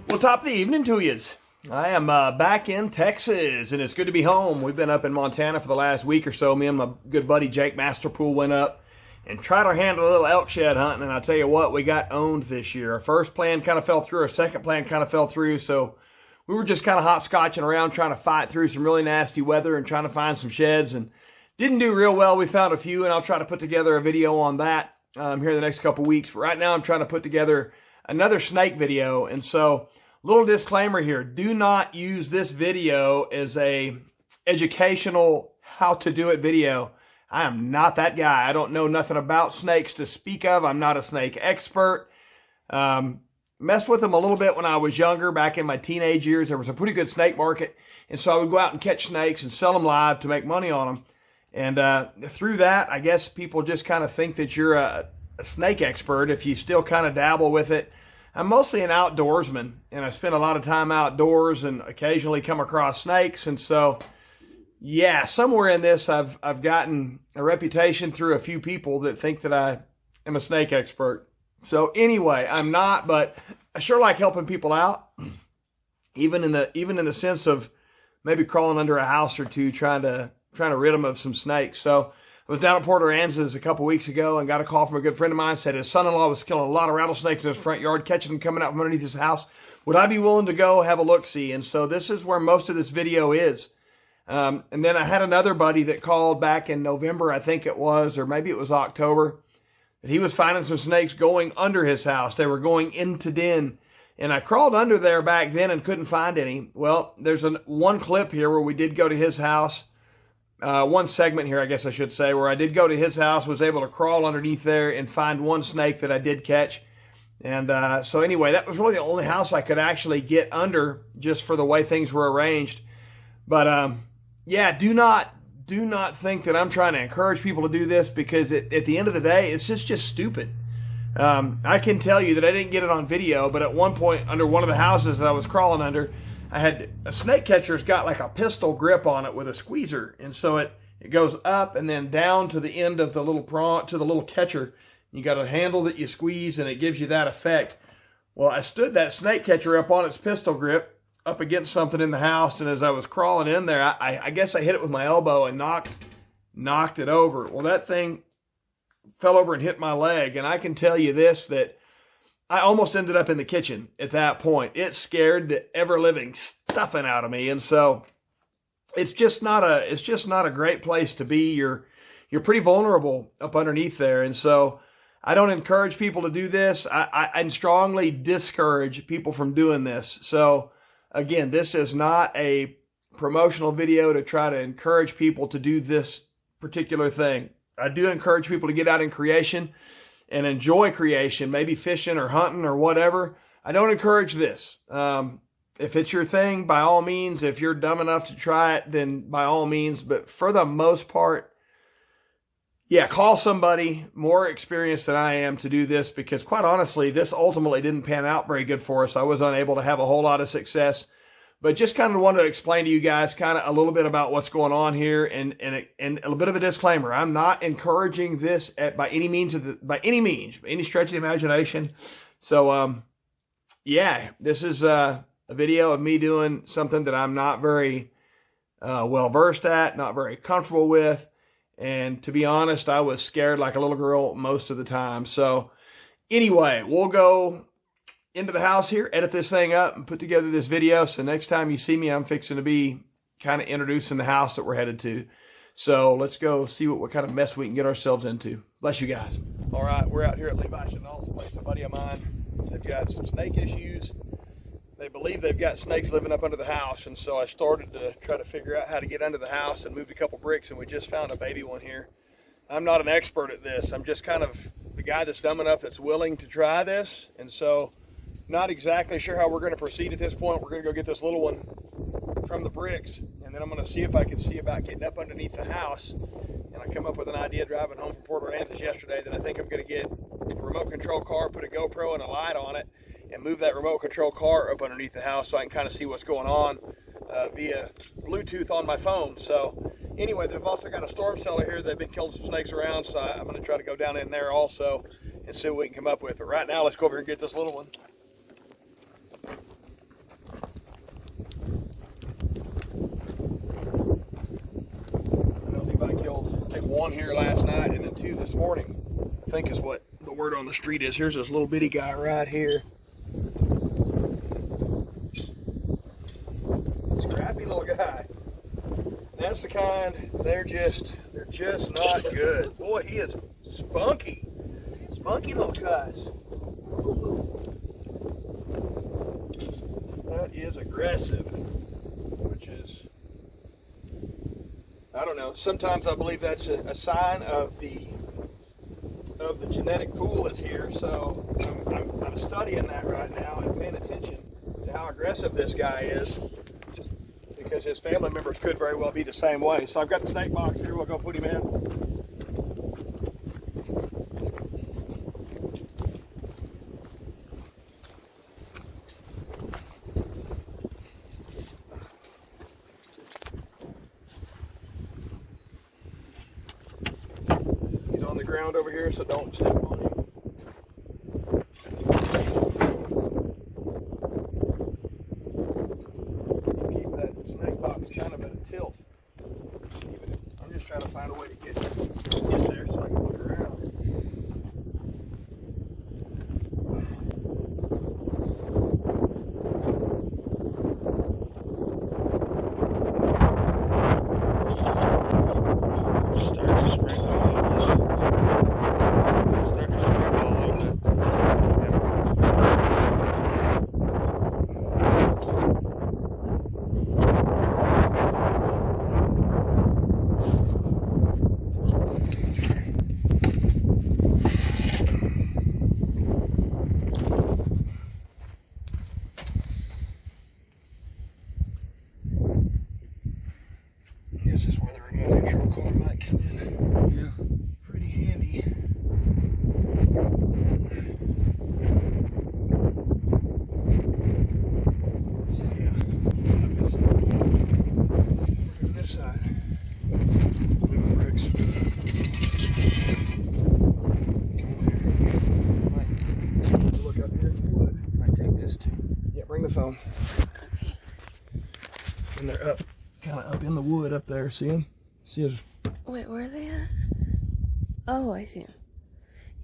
Well, top of the evening to yous. I am back in Texas, and it's good to be home. We've been up in Montana for the last week or so. Me and my good buddy Jake Masterpool went up and tried our hand at a little elk shed hunting, and I tell you what, we got owned this year. Our first plan kind of fell through. Our second plan kind of fell through, so we were just kind of hopscotching around trying to fight through some really nasty weather and trying to find some sheds, and didn't do real well. We found a few, and I'll try to put together a video on that here in the next couple weeks. But right now I'm trying to put together another snake video, and so little disclaimer here, do not use this video as a educational how to do it video. I am not that guy. I don't know nothing about snakes to speak of. I'm not a snake expert. Messed with them a little bit when I was younger, back in my teenage years. There was a pretty good snake market, and so I would go out and catch snakes and sell them live to make money on them. And through that, I guess people just kind of think that you're a snake expert if you still kind of dabble with it. I'm mostly an outdoorsman, and I spend a lot of time outdoors and occasionally come across snakes. And so, yeah, somewhere in this, I've gotten a reputation through a few people that think that I am a snake expert. So anyway, I'm not, but I sure like helping people out, even in the sense of maybe crawling under a house or two, trying to rid them of some snakes. So I was down at Port Aransas a couple weeks ago and got a call from a good friend of mine. Said his son-in-law was killing a lot of rattlesnakes in his front yard, catching them coming out from underneath his house. Would I be willing to go have a look-see? And so this is where most of this video is. And then I had another buddy that called back in November, I think it was, or maybe it was October, that he was finding some snakes going under his house. They were going into den. And I crawled under there back then and couldn't find any. Well, there's one clip here where we did go to his house. One segment here, I guess I should say, where I did go to his house, was able to crawl underneath there and find one snake that I did catch. And so anyway, that was really the only house I could actually get under, just for the way things were arranged. But yeah, do not think that I'm trying to encourage people to do this, because at the end of the day, it's just stupid. I can tell you that I didn't get it on video, but at one point under one of the houses that I was crawling under, I had a snake catcher's got like a pistol grip on it with a squeezer. And so it goes up and then down to the end of the little prong, to the little catcher. You got a handle that you squeeze and it gives you that effect. Well, I stood that snake catcher up on its pistol grip up against something in the house. And as I was crawling in there, I guess I hit it with my elbow and knocked it over. Well, that thing fell over and hit my leg. And I can tell you this, that I almost ended up in the kitchen at that point. It scared the ever-living stuffing out of me. And so it's just not a great place to be. You're pretty vulnerable up underneath there. And so I don't encourage people to do this. I strongly discourage people from doing this. So again, this is not a promotional video to try to encourage people to do this particular thing. I do encourage people to get out in creation and enjoy creation, maybe fishing or hunting or whatever. I don't encourage this. If it's your thing, by all means. If you're dumb enough to try it, then by all means. But for the most part, yeah, call somebody more experienced than I am to do this, because quite honestly, this ultimately didn't pan out very good for us. I was unable to have a whole lot of success. But just kind of wanted to explain to you guys kind of a little bit about what's going on here, and a little bit of a disclaimer. I'm not encouraging this by any stretch of the imagination. So, yeah, this is a video of me doing something that I'm not very well versed at, not very comfortable with. And to be honest, I was scared like a little girl most of the time. So anyway, we'll go into the house here, edit this thing up, and put together this video. So next time you see me, I'm fixing to be kind of introducing the house that we're headed to. So let's go see what kind of mess we can get ourselves into. Bless you guys. All right, we're out here at Levi Chanel's place. A buddy of mine, they've got some snake issues. They believe they've got snakes living up under the house. And so I started to try to figure out how to get under the house, and moved a couple bricks, and we just found a baby one here. I'm not an expert at this. I'm just kind of the guy that's dumb enough that's willing to try this. And so not exactly sure how we're going to proceed at this point. We're going to go get this little one from the bricks, and then I'm going to see if I can see about getting up underneath the house. And I come up with an idea driving home from Port Aransas yesterday that I think I'm going to get a remote control car, put a GoPro and a light on it, and move that remote control car up underneath the house so I can kind of see what's going on via Bluetooth on my phone. So anyway, they've also got a storm cellar here. They've been killing some snakes around, so I'm going to try to go down in there also and see what we can come up with. But right now, let's go over here and get this little one. I know Levi killed, I think, one here last night and then two this morning, I think is what the word on the street is. Here's this little bitty guy right here. Scrappy little guy. That's the kind, they're just not good. Boy, he is spunky. Spunky little guys. That is aggressive, which is, I don't know, sometimes I believe that's a sign of the genetic pool that's here. So I'm studying that right now and paying attention to how aggressive this guy is, because his family members could very well be the same way. So I've got the snake box here. We'll go put him in. He's on the ground over here, so don't step on him. Snake box kind of at a tilt. I'm just trying to find a way to get there so I can look around. Starting to sprinkle a little bit. Starting to sprinkle a little bit. This is where the remote control car might come in. Yeah. Pretty handy. So yeah, over this side. Moving bricks. Might look up here if you would. Might take this too. Yeah, bring the phone. And they're up. Kind of up in the wood up there. See them? See us? Wait, where are they at? Oh, I see them.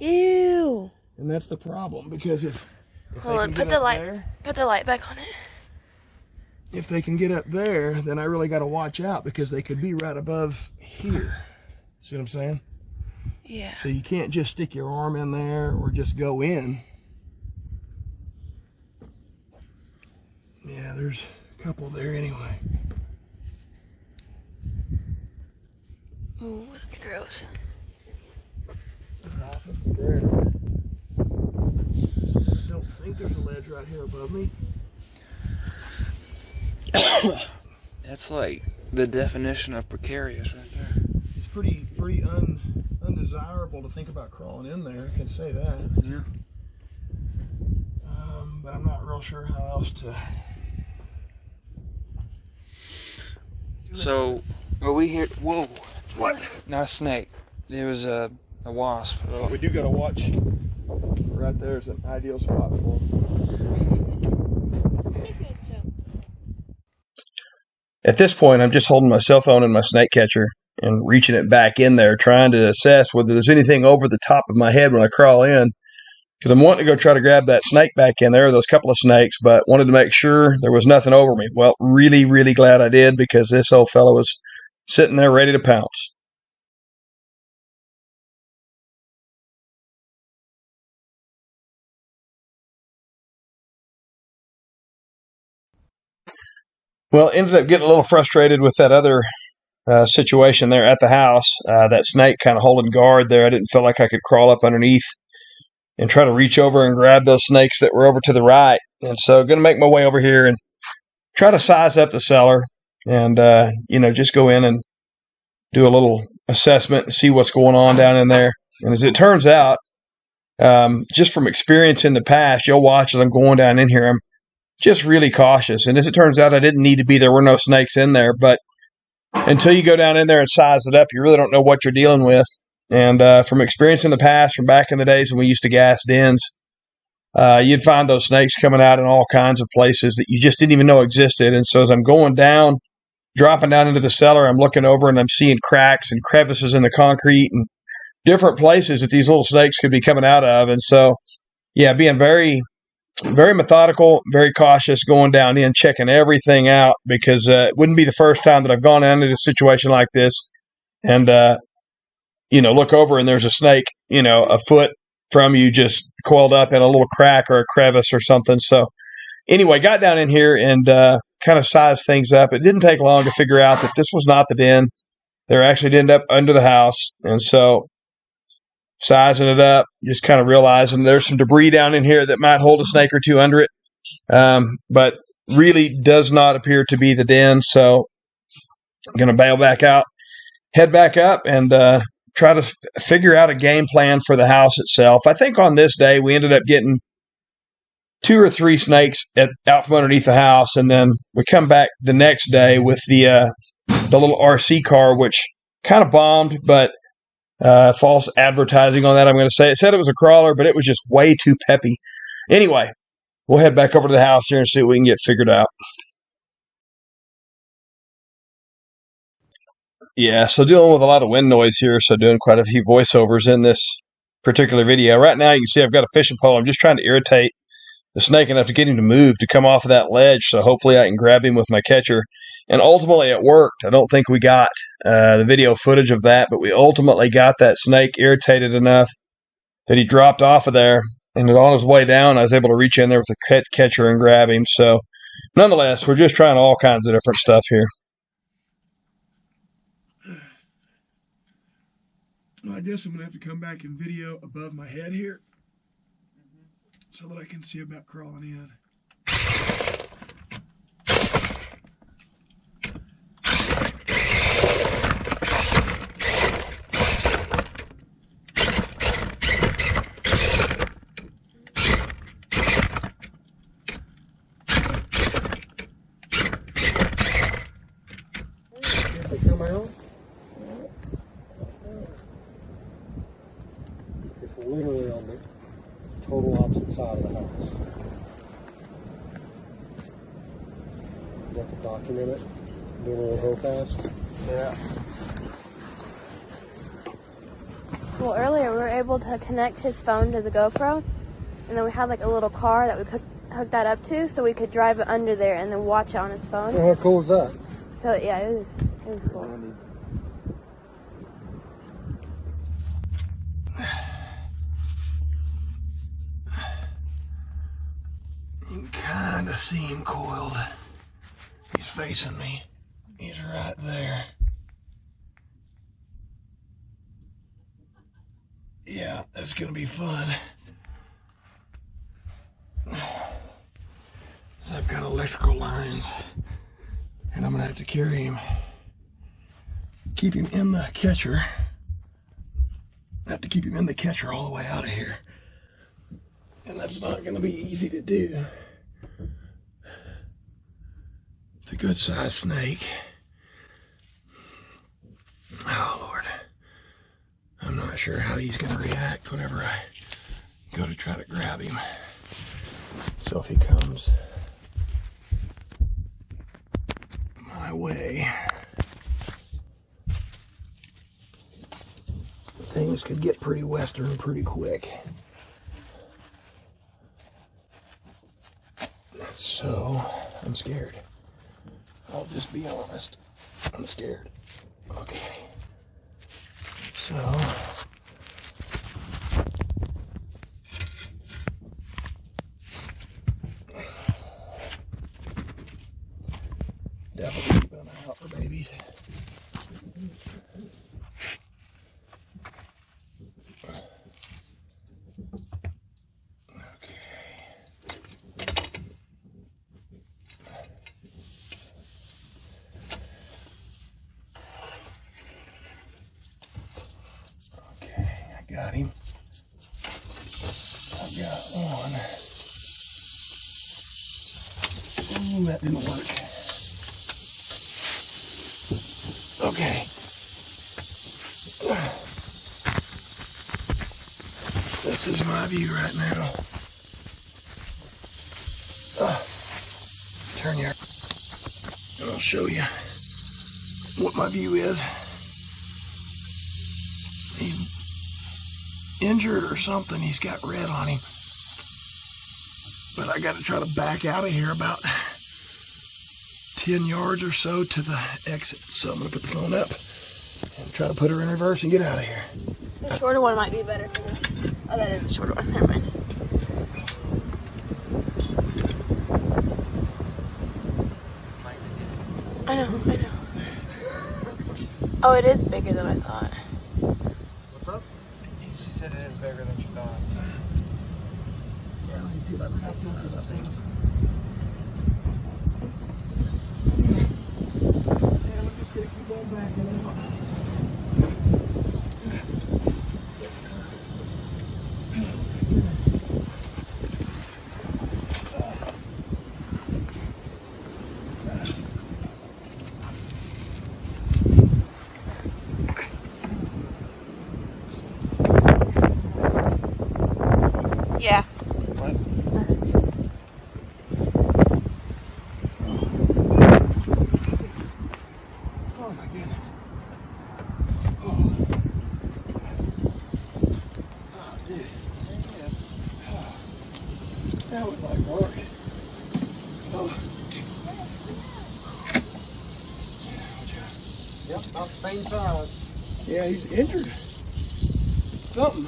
Ew. And that's the problem, because if Hold they on, can put get the up light. there, Put the light back on it. if they can get up there, then I really got to watch out, because they could be right above here. See what I'm saying? Yeah. So you can't just stick your arm in there or just go in. Yeah, there's a couple there anyway. Ooh, that's gross. There. Don't think there's a ledge right here above me. That's like the definition of precarious right there. It's pretty undesirable to think about crawling in there. I can say that. Yeah. But I'm not real sure how else to. So, are we here? Whoa. What? Not a snake. It was a wasp. We do got to watch. Right there is an ideal spot for them. At this point, I'm just holding my cell phone and my snake catcher and reaching it back in there, trying to assess whether there's anything over the top of my head when I crawl in. Because I'm wanting to go try to grab that snake back in there, those couple of snakes, but wanted to make sure there was nothing over me. Well, really, really glad I did, because this old fellow was sitting there ready to pounce. Well, ended up getting a little frustrated with that other situation there at the house. That snake kind of holding guard there. I didn't feel like I could crawl up underneath and try to reach over and grab those snakes that were over to the right. And so going to make my way over here and try to size up the cellar and, just go in and do a little assessment and see what's going on down in there. And as it turns out, just from experience in the past, you'll watch as I'm going down in here, I'm just really cautious. And as it turns out, I didn't need to be. There were no snakes in there. But until you go down in there and size it up, you really don't know what you're dealing with. And from experience in the past, from back in the days when we used to gas dens, you'd find those snakes coming out in all kinds of places that you just didn't even know existed. And so as I'm going down, dropping down into the cellar, I'm looking over and I'm seeing cracks and crevices in the concrete and different places that these little snakes could be coming out of. And so, yeah, being very, very methodical, very cautious, going down in, checking everything out, because it wouldn't be the first time that I've gone down into a situation like this and, look over and there's a snake, a foot from you just coiled up in a little crack or a crevice or something. So anyway, got down in here and kind of sized things up. It didn't take long to figure out that this was not the den. They're actually denned up under the house. And so sizing it up, just kind of realizing there's some debris down in here that might hold a snake or two under it, but really does not appear to be the den. So I'm going to bail back out, head back up, and try to figure out a game plan for the house itself. I think on this day we ended up getting 2 or 3 snakes out from underneath the house, and then we come back the next day with the little RC car, which kind of bombed, but false advertising on that, I'm going to say. It said it was a crawler, but it was just way too peppy. Anyway, we'll head back over to the house here and see what we can get figured out. Yeah, so dealing with a lot of wind noise here, so doing quite a few voiceovers in this particular video. Right now, you can see I've got a fishing pole. I'm just trying to irritate the snake enough to get him to move, to come off of that ledge, so hopefully I can grab him with my catcher. And ultimately, it worked. I don't think we got the video footage of that, but we ultimately got that snake irritated enough that he dropped off of there. And on his way down, I was able to reach in there with the catcher and grab him. So nonetheless, we're just trying all kinds of different stuff here. I guess I'm going to have to come back and video above my head here so that I can see about crawling in. Can't they come out? It's literally on the total opposite side of the house. You have to document it, doing a little go fast. Yeah. Well, earlier we were able to connect his phone to the GoPro, and then we had like a little car that we could hook that up to, so we could drive it under there and then watch it on his phone. Well, how cool is that? So yeah, it was cool. You can kind of see him coiled. He's facing me. He's right there. Yeah, that's going to be fun. I've got electrical lines, and I'm going to have to carry him, keep him in the catcher. I have to keep him in the catcher all the way out of here. And that's not going to be easy to do. It's a good sized snake. Oh, Lord. I'm not sure how he's going to react whenever I go to try to grab him. So if he comes my way, things could get pretty western pretty quick. So, I'm scared. I'll just be honest. I'm scared. Okay. So, definitely keeping an eye out for babies. Got him. I've got one. Ooh, that didn't work. Okay. This is my view right now. Turn here, and I'll show you what my view is. He's injured or something. He's got red on him. But I got to try to back out of here about 10 yards or so to the exit. So I'm going to put the phone up and try to put her in reverse and get out of here. The shorter one might be better for this. Oh, that is the shorter one. Never mind. I know. Oh, it is bigger than I thought. What's up? She said it is bigger than she thought. Yeah, let's do about the same size, I think. Yeah, we're just going to keep going back in it. Yeah. What? Oh my goodness. Oh, dude. That was like work. Yep, about the same size. Yeah, he's injured. Something.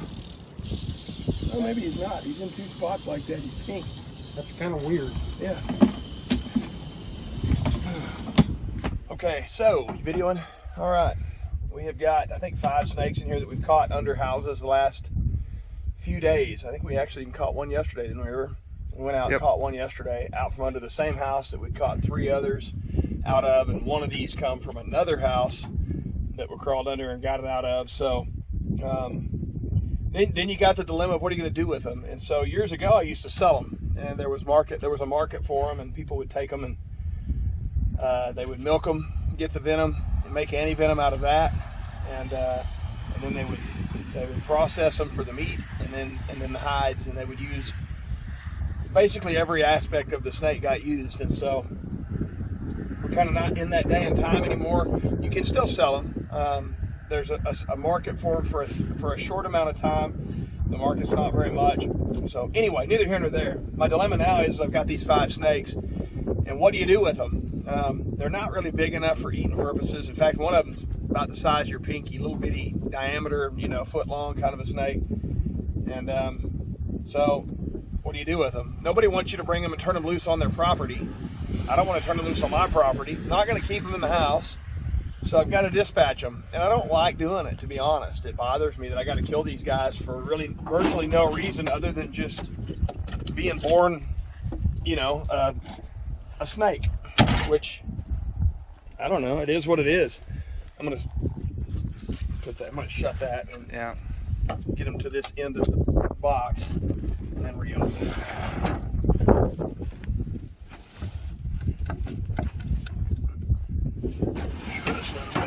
Oh, maybe he's not. He's in two spots like that. He's pink. That's kind of weird. Yeah. Okay, so videoing. All right, we have got I think 5 snakes in here that we've caught under houses the last few days. I think we actually even caught one yesterday, didn't we? We went out and caught one yesterday out from under the same house that we caught 3 others out of, and one of these come from another house that we crawled under and got it out of. So then you got the dilemma of what are you going to do with them. And so years ago I used to sell them, and there was a market for them, and people would take them and they would milk them, get the venom, and make anti-venom out of that, and then they would process them for the meat, and then the hides, and they would use basically every aspect of the snake got used. And so we're kind of not in that day and time anymore. You can still sell them. There's a market for them for a short amount of time. The market's not very much. So anyway, neither here nor there. My dilemma now is I've got these 5 snakes, and what do you do with them? They're not really big enough for eating purposes. In fact, one of them's about the size of your pinky, little bitty diameter, foot long kind of a snake. And so what do you do with them? Nobody wants you to bring them and turn them loose on their property. I don't want to turn them loose on my property. I'm not going to keep them in the house. So I've got to dispatch them, and I don't like doing it, to be honest. It bothers me that I got to kill these guys for really virtually no reason other than just being born, a snake, which, I don't know, it is what it is. I'm going to shut that and get them to this end of the box and then reopen it.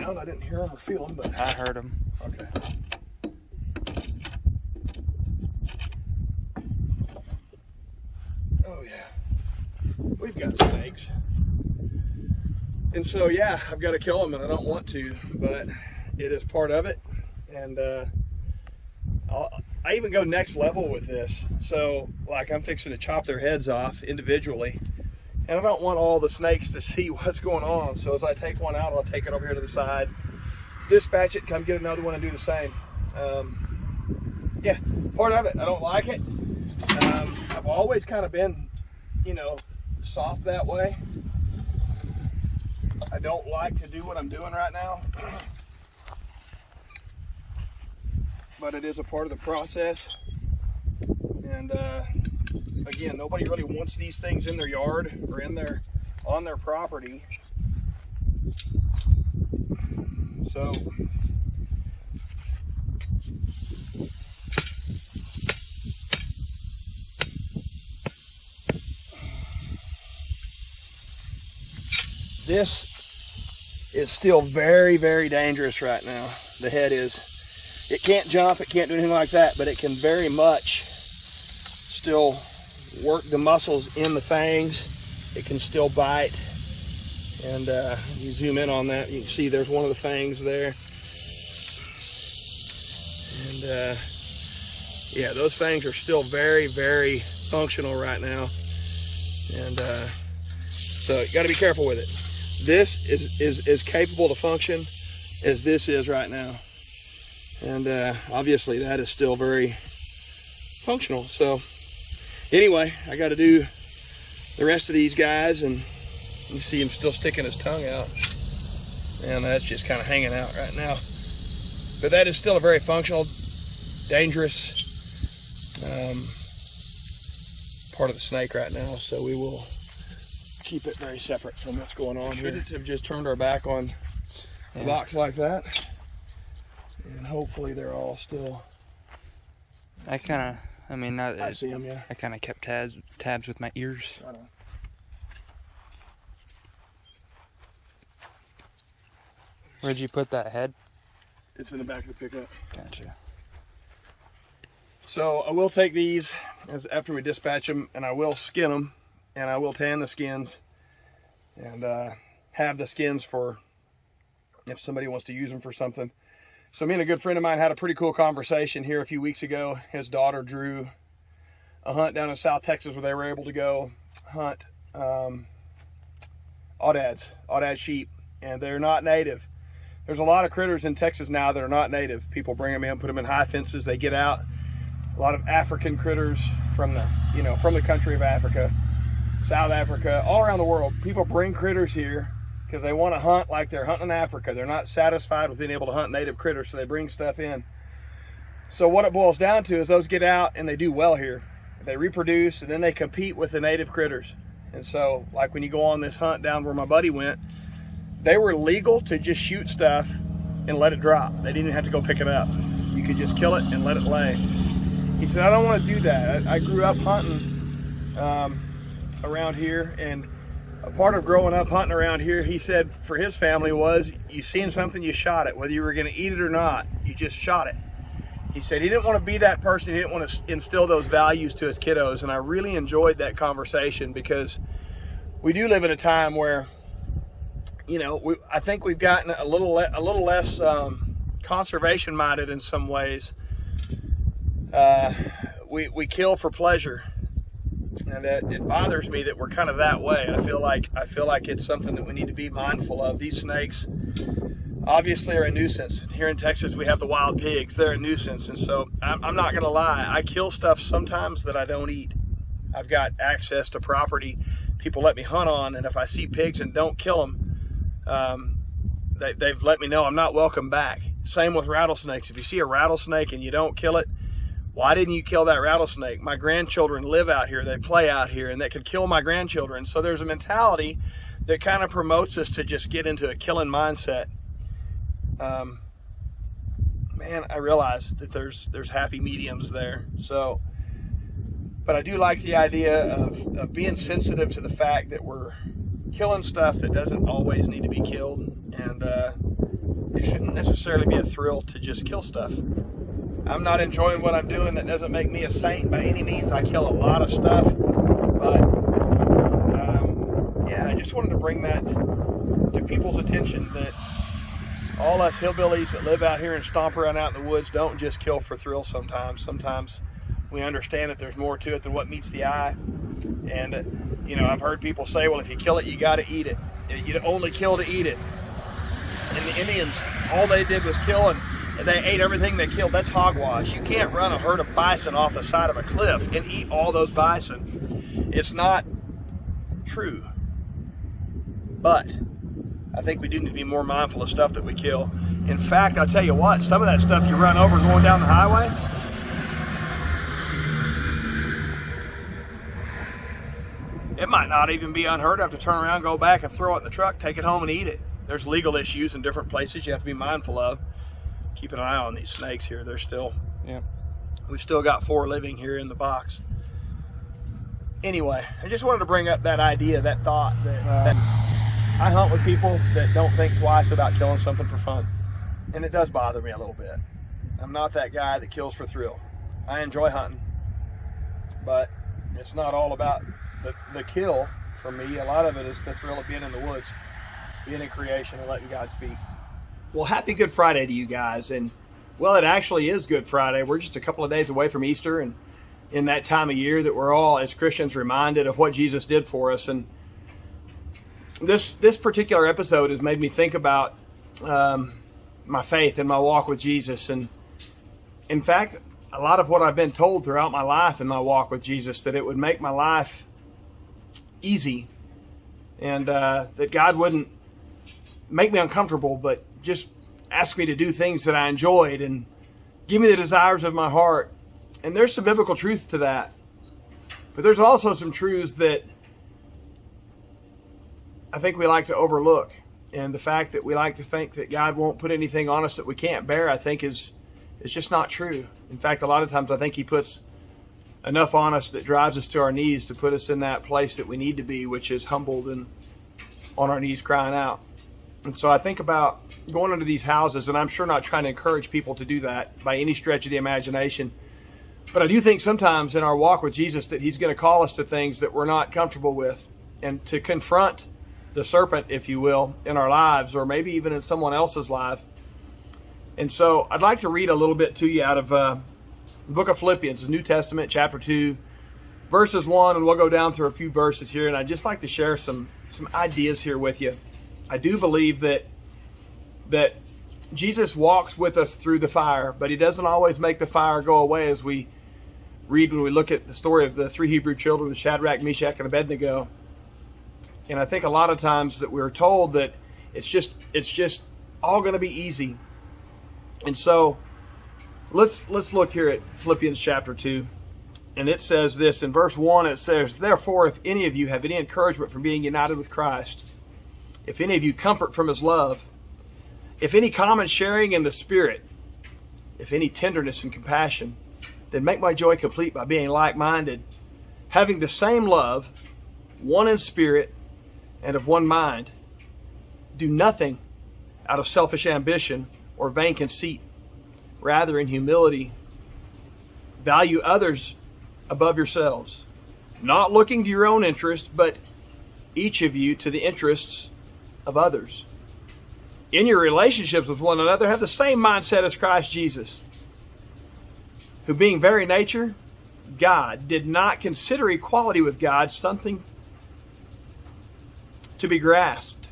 I didn't hear him or feel him, but I heard him. Okay. Oh yeah, we've got snakes, and so yeah, I've got to kill them, and I don't want to, but it is part of it. And I even go next level with this. So like I'm fixing to chop their heads off individually. And I don't want all the snakes to see what's going on. So as I take one out, I'll take it over here to the side, dispatch it, come get another one and do the same. Yeah, part of it. I don't like it. I've always kind of been, soft that way. I don't like to do what I'm doing right now. But it is a part of the process. And again, nobody really wants these things in their yard or on their property. So this is still very, very dangerous right now. The head is. It can't jump, it can't do anything like that, but it can very much still work the muscles in the fangs. It can still bite. And you zoom in on that, you can see there's one of the fangs there. And yeah, those fangs are still very, very functional right now. And so you got to be careful with it. This is as capable to function as this is right now. And obviously that is still very functional. So anyway, I got to do the rest of these guys, and you see him still sticking his tongue out, and that's just kind of hanging out right now. But that is still a very functional, dangerous part of the snake right now, so we will keep it very separate from what's going on here. Have just turned our back on the box like that, and hopefully they're all still. I kind of, I mean, not. I see them, yeah. I kind of kept tabs with my ears. Right on. Where'd you put that head? It's in the back of the pickup. Gotcha. So I will take these after we dispatch them, and I will skin them, and I will tan the skins, and have the skins for if somebody wants to use them for something. So me and a good friend of mine had a pretty cool conversation here a few weeks ago. His daughter drew a hunt down in South Texas where they were able to go hunt aoudad sheep, and they're not native. There's a lot of critters in Texas now that are not native. People bring them in, put them in high fences, they get out. A lot of African critters from the, from the country of Africa, South Africa, all around the world. People bring critters here because they want to hunt like they're hunting in Africa. They're not satisfied with being able to hunt native critters, so they bring stuff in. So what it boils down to is those get out and they do well here. They reproduce, and then they compete with the native critters. And so, like when you go on this hunt down where my buddy went, they were legal to just shoot stuff and let it drop. They didn't have to go pick it up. You could just kill it and let it lay. He said, I don't want to do that. I grew up hunting around here, and a part of growing up hunting around here, he said for his family was, you seen something, you shot it. Whether you were going to eat it or not, you just shot it. He said he didn't want to be that person. He didn't want to instill those values to his kiddos, and I really enjoyed that conversation because we do live in a time where, I think we've gotten a little less conservation minded in some ways. We kill for pleasure, and it bothers me that we're kind of that way. I feel like it's something that we need to be mindful of. These snakes obviously are a nuisance. Here in Texas we have the wild pigs. They're a nuisance, and so I'm not gonna lie, I kill stuff sometimes that I don't eat. I've got access to property people let me hunt on, and if I see pigs and don't kill them, they've let me know I'm not welcome back. Same with rattlesnakes. If you see a rattlesnake and you don't kill it, why didn't you kill that rattlesnake? My grandchildren live out here, they play out here, and that could kill my grandchildren. So there's a mentality that kind of promotes us to just get into a killing mindset. Man, I realize that there's happy mediums there. So, but I do like the idea of being sensitive to the fact that we're killing stuff that doesn't always need to be killed, and it shouldn't necessarily be a thrill to just kill stuff. I'm not enjoying what I'm doing. That doesn't make me a saint by any means. I kill a lot of stuff, but yeah, I just wanted to bring that to people's attention, that all us hillbillies that live out here and stomp around out in the woods don't just kill for thrill sometimes. Sometimes we understand that there's more to it than what meets the eye. And, I've heard people say, well, if you kill it, you got to eat it. You only kill to eat it. And the Indians, all they did was kill, and they ate everything they killed. That's hogwash. You can't run a herd of bison off the side of a cliff and eat all those bison. It's not true. But I think we do need to be more mindful of stuff that we kill. In fact, I'll tell you what, some of that stuff you run over going down the highway, it might not even be unheard of to turn around, go back and throw it in the truck, take it home and eat it. There's legal issues in different places you have to be mindful of. Keep an eye on these snakes here. They're still, we've still got 4 living here in the box. Anyway, I just wanted to bring up that idea, that thought that I hunt with people that don't think twice about killing something for fun. And it does bother me a little bit. I'm not that guy that kills for thrill. I enjoy hunting, but it's not all about the kill for me. A lot of it is the thrill of being in the woods, being in creation and letting God speak. Well, happy Good Friday to you guys. And well, it actually is Good Friday. We're just a couple of days away from Easter, and in that time of year that we're all as Christians reminded of what Jesus did for us. And this particular episode has made me think about my faith and my walk with Jesus. And in fact, a lot of what I've been told throughout my life and my walk with Jesus, that it would make my life easy, and that God wouldn't make me uncomfortable, but just ask me to do things that I enjoyed and give me the desires of my heart. And there's some biblical truth to that, but there's also some truths that I think we like to overlook. And the fact that we like to think that God won't put anything on us that we can't bear, I think is just not true. In fact, a lot of times I think he puts enough on us that drives us to our knees to put us in that place that we need to be, which is humbled and on our knees crying out. And so I think about going into these houses, and I'm sure not trying to encourage people to do that by any stretch of the imagination, but I do think sometimes in our walk with Jesus that he's going to call us to things that we're not comfortable with, and to confront the serpent, if you will, in our lives, or maybe even in someone else's life. And so I'd like to read a little bit to you out of the book of Philippians, the New Testament, chapter 2, verses 1, and we'll go down through a few verses here. And I'd just like to share some ideas here with you. I do believe that Jesus walks with us through the fire, but he doesn't always make the fire go away, as we read when we look at the story of the three Hebrew children, Shadrach, Meshach, and Abednego. And I think a lot of times that we're told that it's just all going to be easy. And so let's look here at Philippians chapter 2. And it says this in verse 1. It says, "Therefore, if any of you have any encouragement from being united with Christ, if any of you comfort from his love, if any common sharing in the Spirit, if any tenderness and compassion, then make my joy complete by being like-minded, having the same love, one in spirit, and of one mind. Do nothing out of selfish ambition or vain conceit. Rather, in humility, value others above yourselves, not looking to your own interest, but each of you to the interests of others. In your relationships with one another, have the same mindset as Christ Jesus, who being very nature God, did not consider equality with God something to be grasped,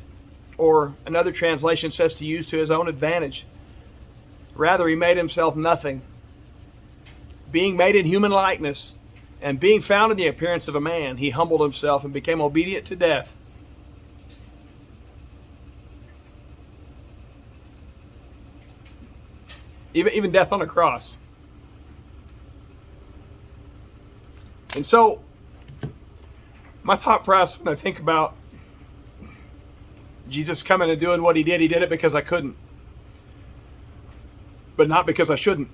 or another translation says to use to his own advantage. Rather, he made himself nothing, being made in human likeness, and being found in the appearance of a man, he humbled himself and became obedient to death, even death on a cross." And so, my thought process when I think about Jesus coming and doing what he did it because I couldn't, but not because I shouldn't.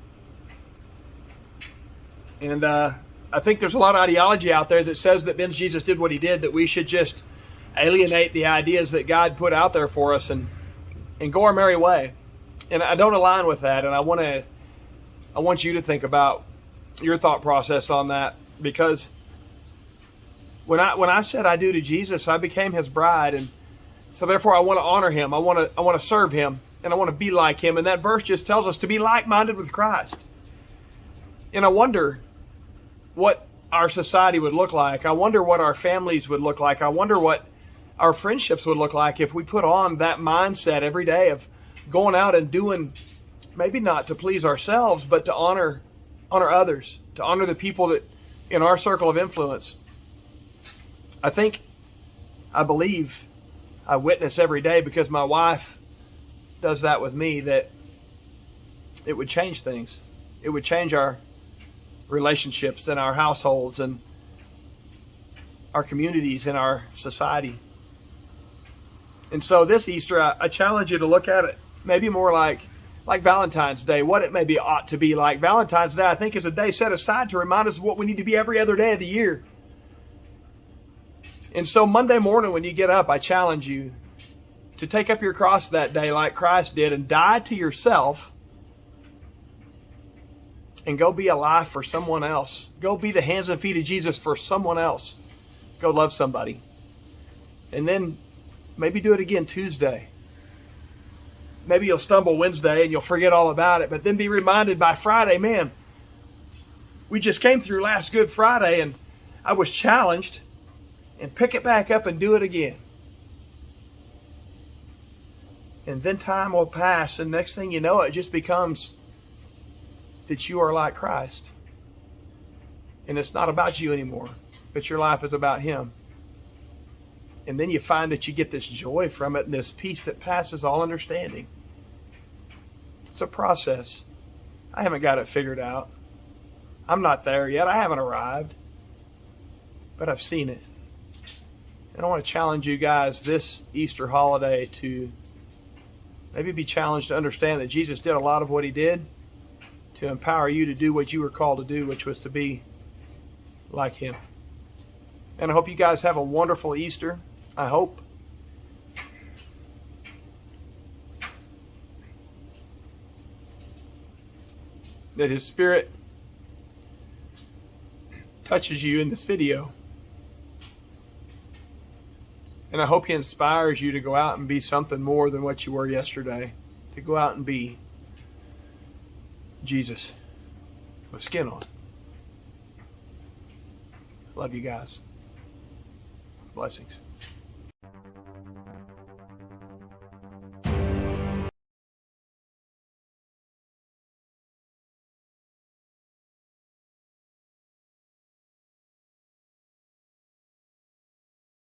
And I think there's a lot of ideology out there that says that because Jesus did what he did, that we should just alienate the ideas that God put out there for us and go our merry way. And I don't align with that. And I want you to think about your thought process on that, because when I said I do to Jesus, I became his bride, and so therefore I want to honor him. I want to serve him, and I want to be like him. And that verse just tells us to be like-minded with Christ. And I wonder what our society would look like. I wonder what our families would look like. I wonder what our friendships would look like if we put on that mindset every day of going out and doing, maybe not to please ourselves, but to honor others, to honor the people that in our circle of influence. I believe, I witness every day, because my wife does that with me, that it would change things. It would change our relationships and our households and our communities and our society. And so this Easter, I challenge you to look at it maybe more like Valentine's Day, what it maybe ought to be like. Valentine's Day, I think, is a day set aside to remind us of what we need to be every other day of the year. And so Monday morning when you get up, I challenge you to take up your cross that day like Christ did and die to yourself and go be a life for someone else. Go be the hands and feet of Jesus for someone else. Go love somebody. And then maybe do it again Tuesday. Maybe you'll stumble Wednesday and you'll forget all about it, but then be reminded by Friday, man, we just came through last Good Friday and I was challenged, and pick it back up and do it again. And then time will pass, and next thing you know, it just becomes that you are like Christ. And it's not about you anymore, but your life is about Him. And then you find that you get this joy from it and this peace that passes all understanding. It's a process. I haven't got it figured out. I'm not there yet. I haven't arrived. But I've seen it. And I want to challenge you guys this Easter holiday to maybe be challenged to understand that Jesus did a lot of what He did to empower you to do what you were called to do, which was to be like Him. And I hope you guys have a wonderful Easter. I hope. That His Spirit touches you in this video. And I hope He inspires you to go out and be something more than what you were yesterday. To go out and be Jesus with skin on. Love you guys. Blessings.